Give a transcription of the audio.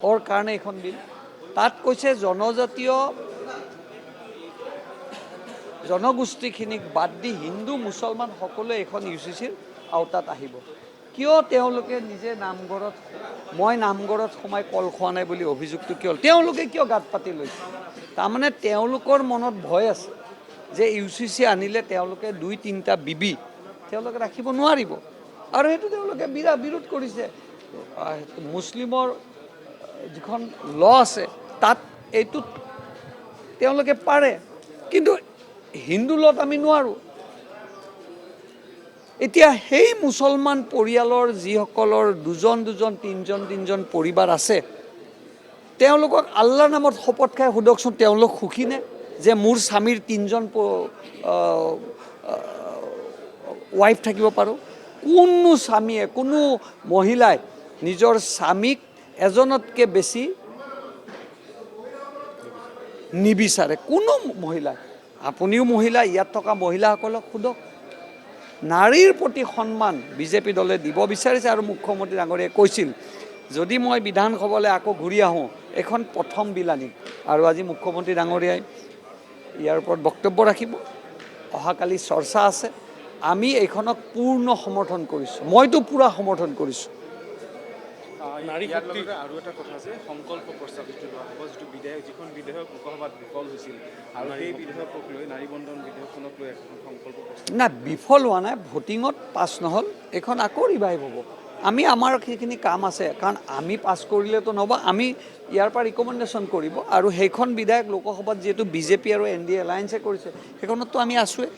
ওৰ কাৰণে এখন বিল তাত কৈছে জনগোষ্ঠীখিনিক বাদ দি হিন্দু মুছলমান সকলোৱে এখন ইউচিচিৰ আওতাত আহিব কিয় তেওঁলোকে নিজে নামঘৰত মই নামঘৰত সোমাই কল খোৱা নাই বুলি অভিযোগটো কিয় তেওঁলোকে কিয় গাত পাতি লৈছে তাৰমানে তেওঁলোকৰ মনত ভয় আছে যে ইউচিচি আনিলে তেওঁলোকে দুই তিনিটা বিবি তেওঁলোকে ৰাখিব নোৱাৰিব আৰু সেইটো তেওঁলোকে বিৰোধ কৰিছে মুছলিমৰ যিখন ল আছে তাত এইটো তেওঁলোকে পাৰে কিন্তু হিন্দু লত আমি নোৱাৰোঁ এতিয়া সেই মুছলমান পৰিয়ালৰ যিসকলৰ দুজন তিনিজন পৰিবাৰ আছে তেওঁলোকক আল্লাহৰ নামত শপত খাই সুধকচোন তেওঁলোক সুখী নে যে মোৰ স্বামীৰ তিনিজন ৱাইফ থাকিব পাৰোঁ কোনো স্বামীয়ে কোনো মহিলাই নিজৰ স্বামীক এজনতকৈ বেছি নিবিচাৰে কোনো মহিলা আপুনিও মহিলা ইয়াত থকা মহিলাসকলক সোধক নাৰীৰ প্ৰতি সন্মান বিজেপি দলে দিব বিচাৰিছে আৰু মুখ্যমন্ত্ৰী ডাঙৰীয়াই কৈছিল যদি মই বিধানসভালৈ আকৌ ঘূৰি আহোঁ এখন প্ৰথম বিল আনিম আৰু আজি মুখ্যমন্ত্ৰী ডাঙৰীয়াই ইয়াৰ ওপৰত বক্তব্য ৰাখিব অহাকালি চৰ্চা আছে আমি এইখনক পূৰ্ণ সমৰ্থন কৰিছোঁ মইতো পূৰা সমৰ্থন কৰিছোঁ নাৰী শক্তি আৰু এটা কথা আছে সংকল্প প্ৰস্তাৱ লোৱা হ'ব যিখন বিধেয়ক লোকসভাত বিফল হৈছিল আৰু সেই বিধেয়কক লৈ নাৰী বন্ধন বিধেয়কখনক লৈ এখন সংকল্প প্ৰস্তাৱ না বিফল হোৱা নাই ভোটিঙত পাছ নহ'ল এইখন আকৌ ৰিভাইভ হ'ব আমি আমাৰ সেইখিনি কাম আছে কাৰণ আমি পাছ কৰিলেতো নহ'ব আমি ইয়াৰ পৰা ৰিকমেণ্ডেশ্যন কৰিব আৰু সেইখন বিধায়ক লোকসভাত যিহেতু বিজেপি আৰু NDA এলায়েন্সে কৰিছে সেইখনততো আমি আছোঁৱে